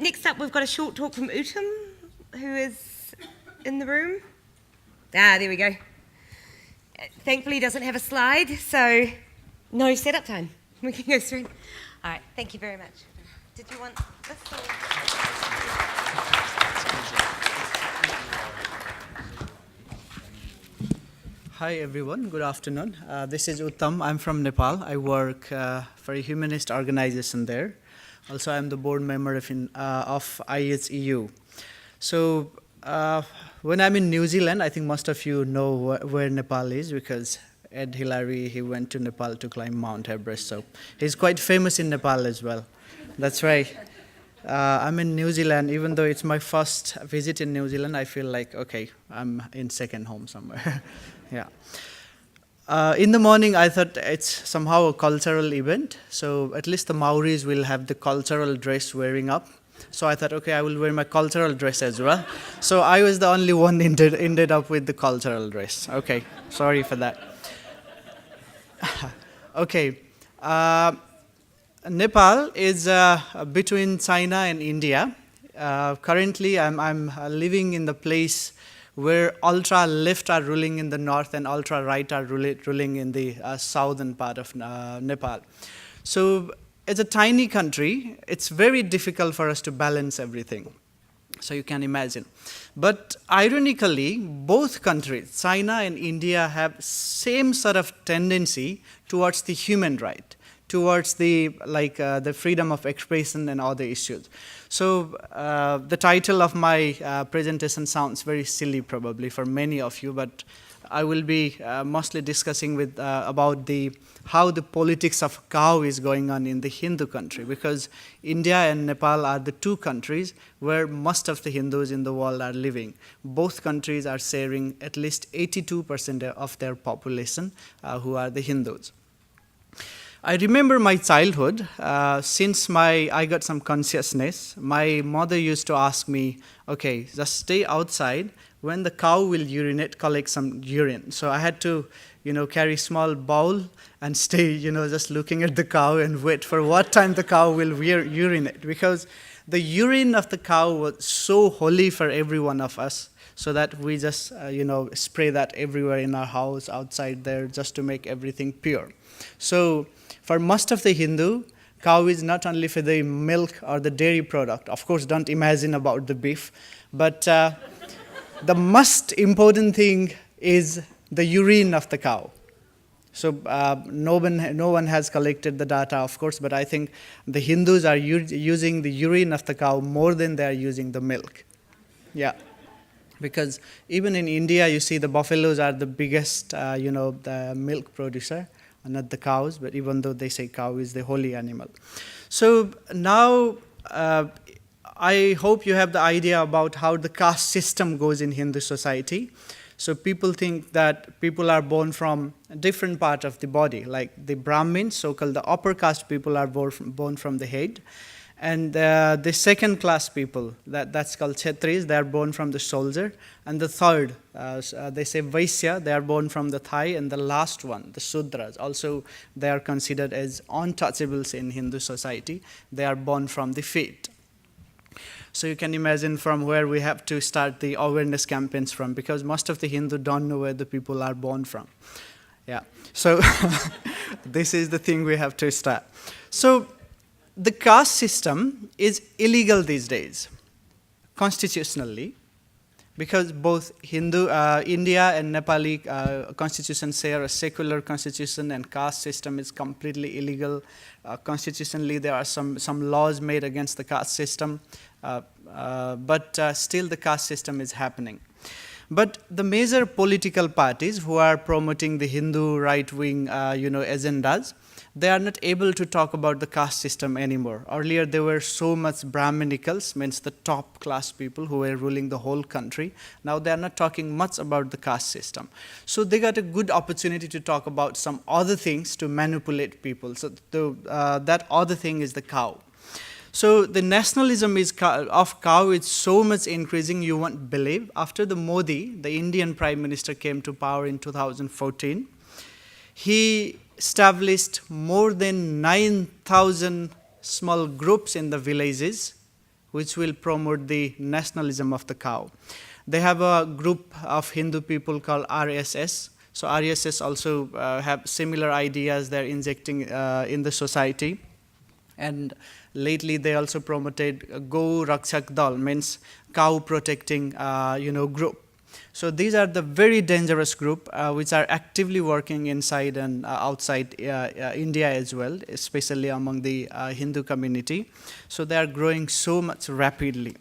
Next up, we've got a short talk from Uttam, who is in the room. There we go. Thankfully, he doesn't have a slide, so no setup time. We can go straight. All right, thank you very much. Did you want this? Hi everyone, good afternoon. This is Uttam. I'm from Nepal. I work for a humanist organization there. Also, I'm the board member of IHEU. So, when I'm in New Zealand, I think most of you know where Nepal is because Ed Hillary, he went to Nepal to climb Mount Everest. So, he's quite famous in Nepal as well. That's why I'm in New Zealand. Even though it's my first visit in New Zealand, I feel like, okay, I'm in second home somewhere. Yeah. In the morning, I thought it's somehow a cultural event. So at least the Maoris will have the cultural dress wearing up. So I thought, okay, I will wear my cultural dress as well. So I was the only one ended up with the cultural dress. Okay, sorry for that. Okay. Nepal is between China and India. Currently, I'm living in the place where ultra-left are ruling in the north and ultra-right are ruling in the southern part of Nepal. So it's a tiny country. It's very difficult for us to balance everything. So you can imagine. But ironically, both countries, China and India, have same sort of tendency towards the human right, towards the freedom of expression and other issues. So the title of my presentation sounds very silly probably for many of you, but I will be mostly discussing about how the politics of cow is going on in the Hindu country, because India and Nepal are the two countries where most of the Hindus in the world are living. Both countries are sharing at least 82% of their population who are the Hindus. I remember my childhood. Since I got some consciousness, my mother used to ask me, okay, just stay outside. When the cow will urinate, collect some urine. So I had to, carry small bowl and stay, just looking at the cow and wait for what time the cow will urinate. Because the urine of the cow was so holy for every one of us, so that we just, spray that everywhere in our house, outside there, just to make everything pure. So for most of the Hindu, cow is not only for the milk or the dairy product. Of course, don't imagine about the beef. But the most important thing is the urine of the cow. So no one has collected the data, of course, but I think the Hindus are using the urine of the cow more than they are using the milk. Yeah. Because even in India, you see the buffaloes are the biggest, the milk producer. Not the cows, but even though they say cow is the holy animal. So now I hope you have the idea about how the caste system goes in Hindu society. So people think that people are born from a different part of the body, like the Brahmins, so-called the upper caste people are born from the head. And the second class people, that's called Kshetris, they are born from the shoulder. And the third, they say Vaisya, they are born from the thigh. And the last one, the Sudras, also they are considered as untouchables in Hindu society. They are born from the feet. So you can imagine from where we have to start the awareness campaigns from, because most of the Hindu don't know where the people are born from. Yeah, so this is the thing we have to start. So the caste system is illegal these days, constitutionally, because both India and Nepali constitution share a secular constitution, and caste system is completely illegal. Constitutionally, there are some laws made against the caste system, but still the caste system is happening. But the major political parties who are promoting the Hindu right-wing, agendas, they are not able to talk about the caste system anymore. Earlier, there were so much Brahmanicals, means the top class people who were ruling the whole country. Now they are not talking much about the caste system. So they got a good opportunity to talk about some other things to manipulate people. So that other thing is the cow. So the nationalism of cow is so much increasing, you won't believe. After the Modi, the Indian Prime Minister, came to power in 2014, he established more than 9,000 small groups in the villages which will promote the nationalism of the cow. They have a group of Hindu people called RSS. So RSS also have similar ideas they're injecting in the society. And lately they also promoted Go Rakshak Dal, means cow protecting group. So these are the very dangerous group which are actively working inside and outside India as well, especially among the Hindu community. So they are growing so much rapidly.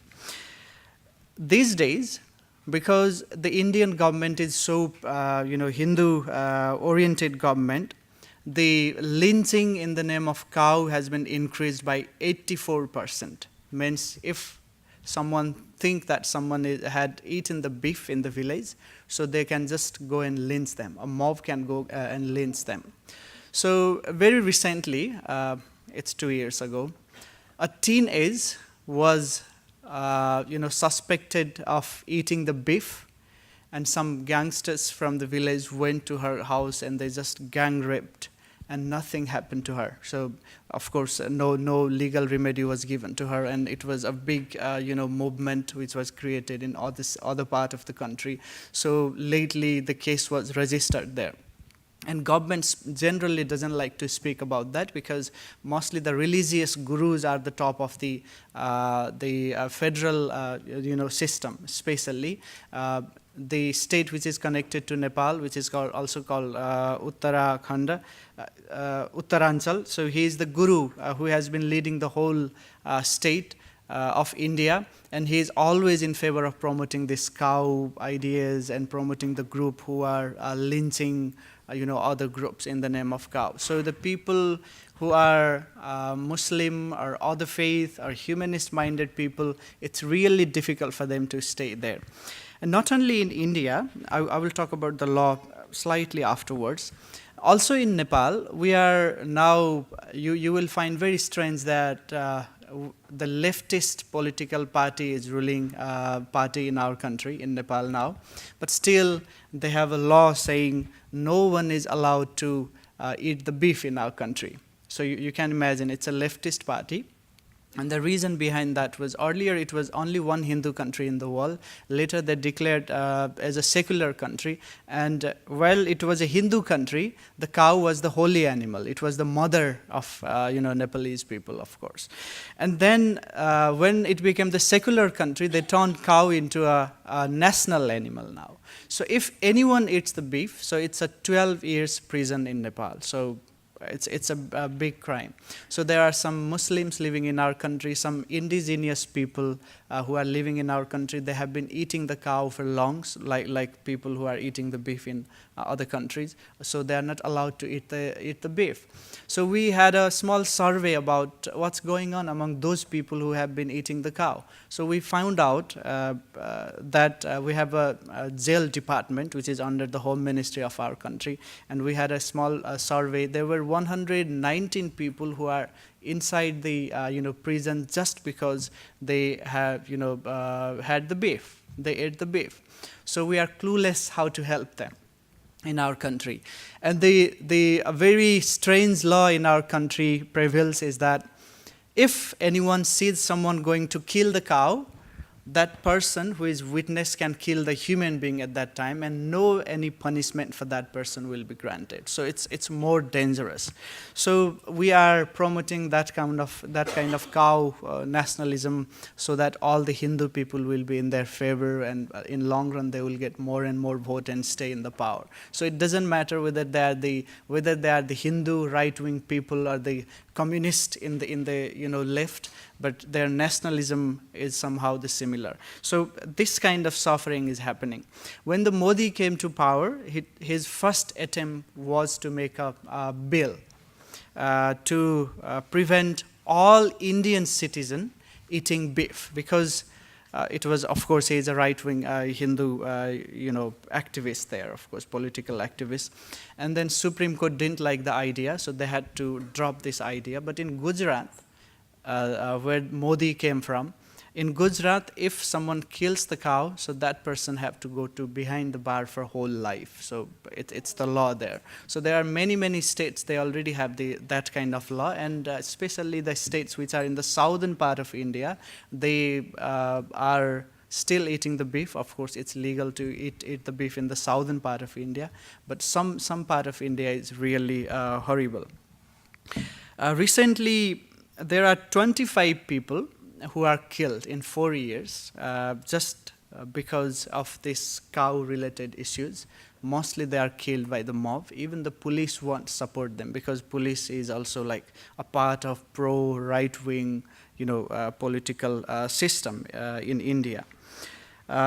These days, because the Indian government is so Hindu oriented government, the lynching in the name of cow has been increased by 84%. Means if someone think that someone had eaten the beef in the village, so they can just go and lynch them. A mob can go and lynch them. So very recently, it's 2 years ago, a teenage was suspected of eating the beef, and some gangsters from the village went to her house and they just gang raped, and nothing happened to her. So, of course, no legal remedy was given to her, and it was a big, movement which was created in all this other part of the country. So lately, the case was registered there. And governments generally doesn't like to speak about that, because mostly the religious gurus are the top of the federal system, especially the state which is connected to Nepal, which is also called Uttaranchal. So he is the guru who has been leading the whole state of India, and he is always in favor of promoting this cow ideas and promoting the group who are lynching other groups in the name of cow. So the people who are Muslim or other faith or humanist-minded people, it's really difficult for them to stay there. And not only in India, I will talk about the law slightly afterwards. Also in Nepal, we are now, you will find very strange that the leftist political party is ruling party in our country, in Nepal now. But still, they have a law saying no one is allowed to eat the beef in our country. So you can imagine, it's a leftist party. And the reason behind that was earlier it was only one Hindu country in the world. Later they declared as a secular country. And while it was a Hindu country, the cow was the holy animal. It was the mother of Nepalese people, of course. And then when it became the secular country, they turned cow into a national animal now. So if anyone eats the beef, so it's a 12 years prison in Nepal. So it's a big crime. So there are some Muslims living in our country, some indigenous people who are living in our country. They have been eating the cow for long, like people who are eating the beef in other countries. So they are not allowed to eat the beef. So we had a small survey about what's going on among those people who have been eating the cow. So we found out that we have a jail department which is under the Home Ministry of our country, and we had a small survey. There were 119 people who are inside the prison just because they have had the beef. They ate the beef. So we are clueless how to help them in our country. And the very strange law in our country prevails is that if anyone sees someone going to kill the cow, that person who is witness can kill the human being at that time, and no any punishment for that person will be granted. So it's more dangerous. So we are promoting that kind of cow nationalism, so that all the Hindu people will be in their favor, and in long run they will get more and more vote and stay in the power. So it doesn't matter whether they are the Hindu right-wing people or the communist in the left, but their nationalism is somehow the similar. So this kind of suffering is happening. When the Modi came to power, his first attempt was to make a bill to prevent all Indian citizens eating beef, because it was, of course, he is a right-wing Hindu, activist there, of course, political activist. And then Supreme Court didn't like the idea, so they had to drop this idea. But in Gujarat, where Modi came from, In Gujarat, if someone kills the cow, so that person have to go to behind the bar for whole life. So it's the law there. So there are many states, they already have that kind of law, and especially the states which are in the southern part of India, they are still eating the beef. Of course, it's legal to eat the beef in the southern part of India, but some part of India is really horrible. Recently, there are 25 people who are killed in 4 years just because of this cow-related issues. Mostly they are killed by the mob. Even the police won't support them because police is also like a part of pro-right-wing, political system in India.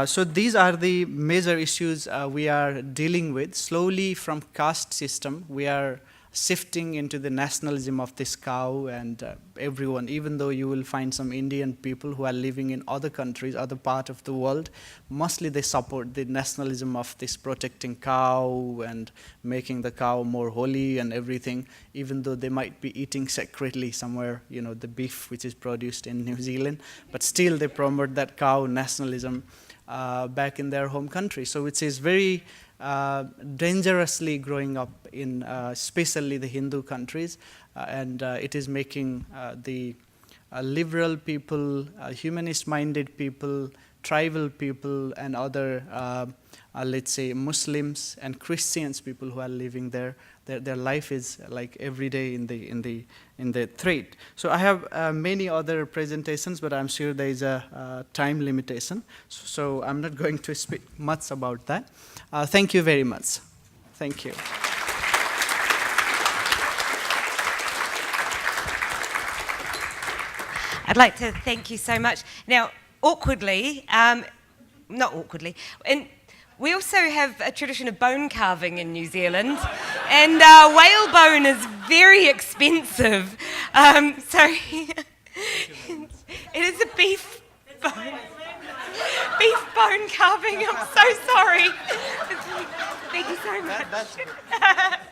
So these are the major issues we are dealing with. Slowly from caste system, we are shifting into the nationalism of this cow and everyone, even though you will find some Indian people who are living in other countries, other part of the world, mostly they support the nationalism of this protecting cow and making the cow more holy and everything, even though they might be eating secretly somewhere, the beef which is produced in New Zealand, but still they promote that cow nationalism back in their home country. So it is very dangerously growing up in especially the Hindu countries, and it is making the liberal people, humanist-minded people, tribal people, and other, let's say, Muslims and Christians people who are living there. Their life is like every day in the threat. So I have many other presentations, but I'm sure there is a time limitation. So I'm not going to speak much about that. Thank you very much. Thank you. I'd like to thank you so much. Now, awkwardly, not awkwardly, and we also have a tradition of bone carving in New Zealand, and whale bone is very expensive. So it is a beef bone carving. I'm so sorry. Thank you so much.